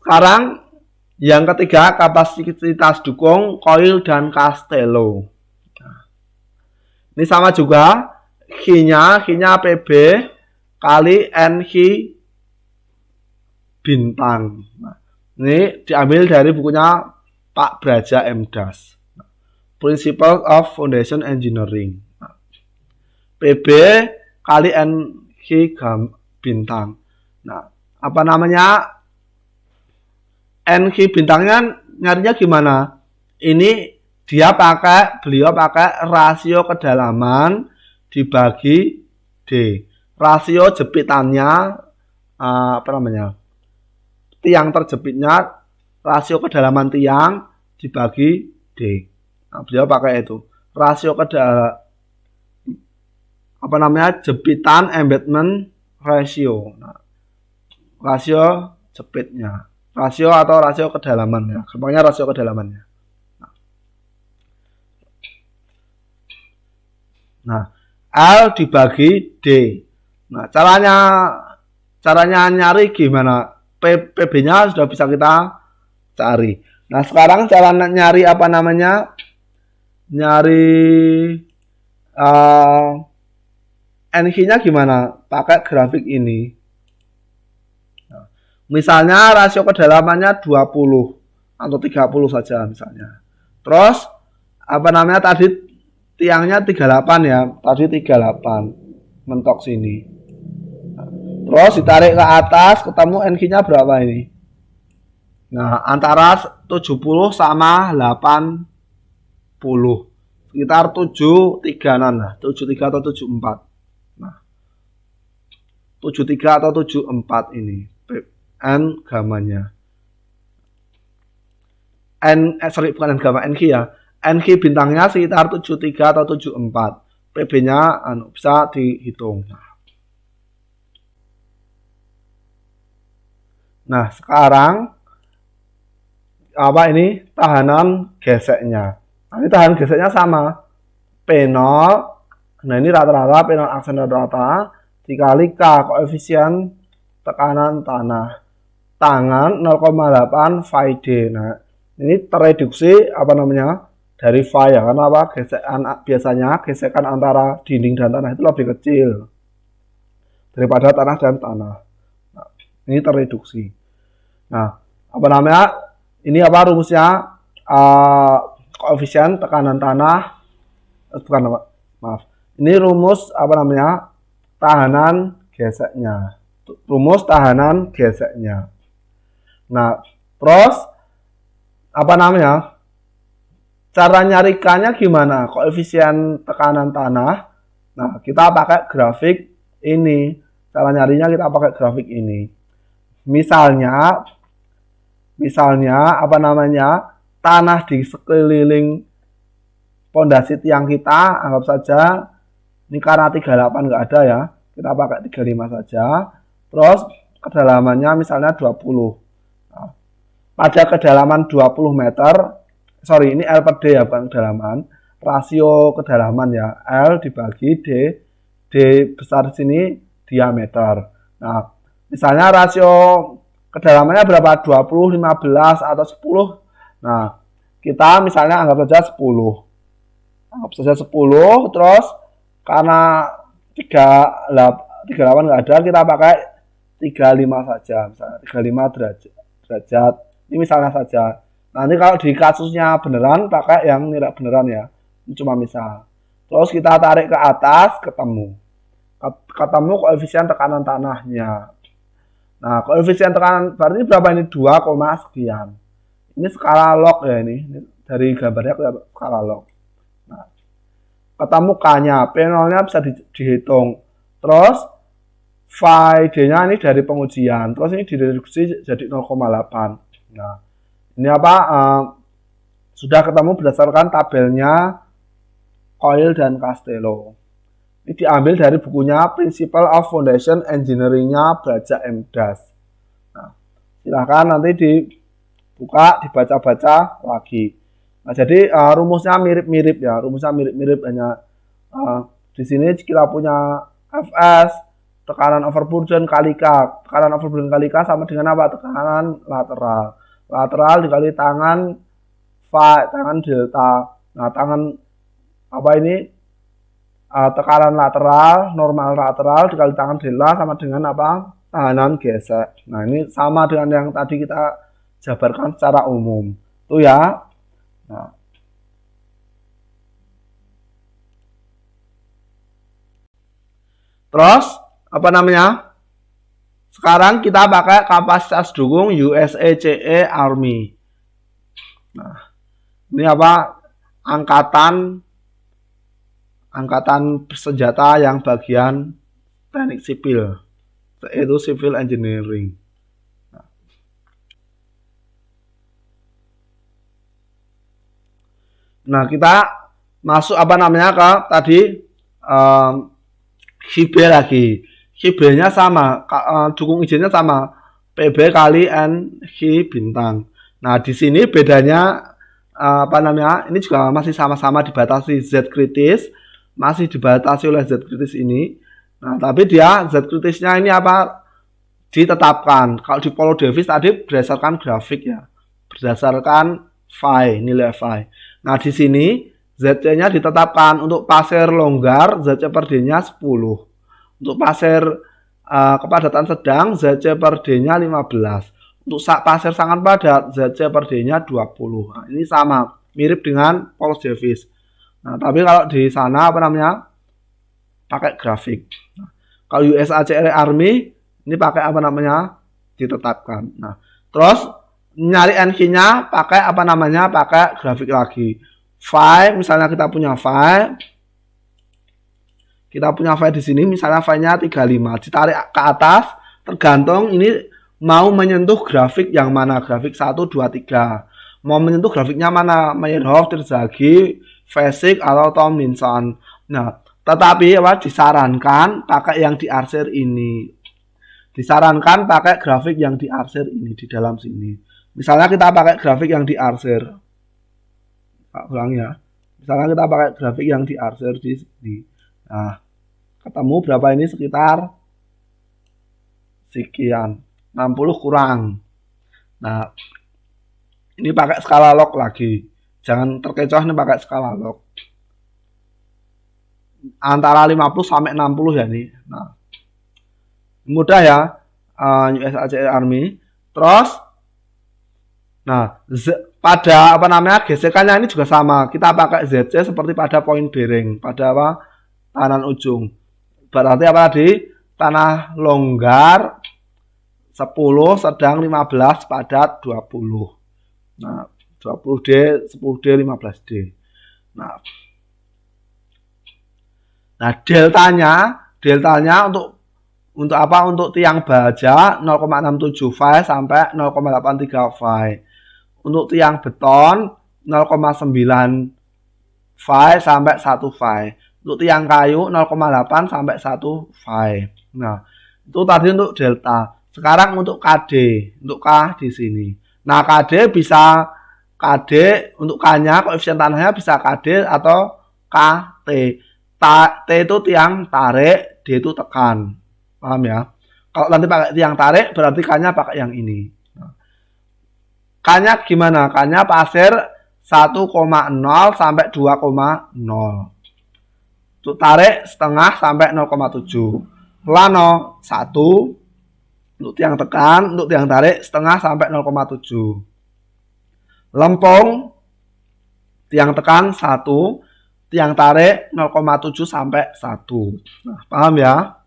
Sekarang yang ketiga, kapasitas dukung coil dan Castello. Ini sama juga, Q-nya PB kali NQ bintang. Nah, ini diambil dari bukunya Pak Braja M.Das. Principles of Foundation Engineering. Nah, PB kali NQ bintang. Nah, apa namanya? NQ bintangnya nyarinya gimana? Ini beliau pakai rasio kedalaman dibagi D. Rasio jepitannya tiang terjepitnya, rasio kedalaman tiang dibagi D. Nah, beliau pakai itu. Rasio jepitan embedment ratio. Nah, rasio jepitnya. Rasio atau rasio kedalaman ya. Gampangnya rasio kedalamannya. Nah, L dibagi D. Nah, caranya nyari gimana? PB-nya sudah bisa kita cari. Nah, sekarang cara nyari apa namanya? Nyari NQ-nya gimana? Pakai grafik ini. Misalnya rasio kedalamannya 20 atau 30 saja misalnya. Terus tadi tiangnya 38 ya. Tadi 38 mentok sini. Terus ditarik ke atas ketemu NQ-nya berapa ini? Nah, antara 70 sama 80. Sekitar 73-an lah, 73 atau 74. Nah, 73 atau 74 ini. N gamanya. Bukan N gamma, NQ ya. NQ bintangnya sekitar 73 atau 74. PB-nya bisa dihitung. Nah, sekarang tahanan geseknya. Nah, ini tahanan geseknya sama. P0. Nah, ini rata-rata P0 aksen rata-rata dikali K koefisien tekanan tanah. Tangan 0,8 phi D. Nah, ini tereduksi dari phi ya, karena biasanya gesekan antara dinding dan tanah itu lebih kecil daripada tanah dan tanah. Nah, ini tereduksi. Nah, ini rumusnya? Koefisien tekanan tanah. Ini rumus tahanan geseknya. Rumus tahanan geseknya. Nah, terus cara nyarikannya gimana? Koefisien tekanan tanah. Nah, kita pakai grafik ini. Cara nyarinya kita pakai grafik ini. Misalnya tanah di sekeliling pondasi tiang kita, anggap saja ini karena 38 nggak ada ya, kita pakai 35 saja. Terus kedalamannya misalnya 20. Nah, pada kedalaman 20 meter, ini L per D ya, bukan kedalaman. Rasio kedalaman ya, L dibagi D. D besar sini diameter. Nah, misalnya rasio kedalamannya berapa? 20, 15, atau 10. Nah, kita misalnya anggap saja 10. Terus karena 38 nggak ada, kita pakai 35 saja. Misalnya 35 derajat. Ini misalnya saja. Nanti kalau di kasusnya beneran, pakai yang tidak beneran ya. Ini cuma misal. Terus kita tarik ke atas, ketemu koefisien tekanan tanahnya. Nah, koefisien tekanan berarti berapa ini? 2, sekian. Ini skala log ya ini. Dari gambarnya skala log. Nah, ketemu K-nya. P0-nya bisa dihitung. Terus phi D-nya ini dari pengujian. Terus ini direduksi jadi 0,8. Nah, ini sudah ketemu berdasarkan tabelnya Coyle dan Castello. Ini diambil dari bukunya Principle of Foundation Engineering-nya Braja M.Das. Nah, silahkan nanti dibaca-baca lagi. Nah, jadi rumusnya mirip-mirip ya. Rumusnya mirip-mirip, hanya di sini kita punya Fs, tekanan overburden kali K. Tekanan overburden kali K sama dengan apa? Tekanan lateral. Lateral dikali tangan phi, tangan delta. Nah, tangan apa ini? Tekanan lateral, normal lateral dikali tangan delta sama dengan apa? Tahanan gesek. Nah, ini sama dengan yang tadi kita jabarkan secara umum. Itu ya. Nah, terus apa namanya? Sekarang kita pakai kapasitas dukung USA CE Army. Nah, ini apa? Angkatan bersenjata yang bagian teknik sipil, yaitu civil engineering. Nah, kita masuk apa namanya ke tadi HIB lagi. HIB-nya sama, dukung izinnya sama, PB kali N Hi bintang. Nah, di sini bedanya apa namanya? Ini juga masih sama-sama dibatasi Z kritis, masih dibatasi oleh Z kritis ini. Nah, tapi dia Z kritisnya ini apa? Ditetapkan. Kalau di Paulo Davis tadi berdasarkan grafik ya, berdasarkan phi, nilai phi. Nah, di sini ZC-nya ditetapkan untuk pasir longgar ZC per D-nya 10. Untuk pasir kepadatan sedang ZC per D-nya 15. Untuk pasir sangat padat ZC per D-nya 20. Nah, ini sama, mirip dengan Paulo Davis. Nah, tapi kalau di sana apa namanya? Pakai grafik. Nah, kalau USACR Army ini pakai apa namanya? Ditetapkan. Nah, terus nyari NQ-nya pakai apa namanya? Pakai grafik lagi. Phi, misalnya kita punya phi. Kita punya phi di sini, misalnya phi-nya 35. Ditarik ke atas, tergantung ini mau menyentuh grafik yang mana? Grafik 1, 2, 3. Mau menyentuh grafiknya mana? Meyerhof, Terzaghi, Vesic, atau Tomlinson. Nah, tetapi apa? Disarankan pakai yang diarsir ini. Disarankan pakai grafik yang diarsir ini di dalam sini. Misalnya kita pakai grafik yang diarsir. Ulang ya. Misalnya kita pakai grafik yang diarsir di sini. Nah, ketemu berapa ini? Sekitar sekian. 60 kurang. Nah, ini pakai skala log lagi. Jangan terkecoh, ini pakai skala log. Antara 50 sampai 60 ya nih. Nah, mudah ya. USACR Army. Terus nah, pada apa namanya? Gesekannya ini juga sama. Kita pakai ZC seperti pada point bearing, pada apa? Tahanan ujung. Berarti apa tadi? Tanah longgar 10, sedang 15, padat 20. Nah, 20D, 10D, 15D. Nah, deltanya untuk apa? Untuk tiang baja 0,67 phi sampai 0,83 phi. Untuk tiang beton 0,9 phi sampai 1 phi. Untuk tiang kayu 0,8 sampai 1 phi. Nah, itu tadi untuk delta. Sekarang untuk KD, untuk K di sini. Nah, KD bisa untuk K-nya, koefisien tanahnya bisa KD atau KT. T itu tiang tarik, D itu tekan. Paham ya? Kalau nanti pakai tiang tarik, berarti K-nya pakai yang ini. K-nya gimana? K-nya pasir 1,0 sampai 2,0. Untuk tarik setengah sampai 0,7. Lano 1. Untuk tiang tekan, untuk tiang tarik setengah sampai 0,7. Lempung tiang tekan 1, tiang tarik 0,7 sampai 1. Nah, paham ya?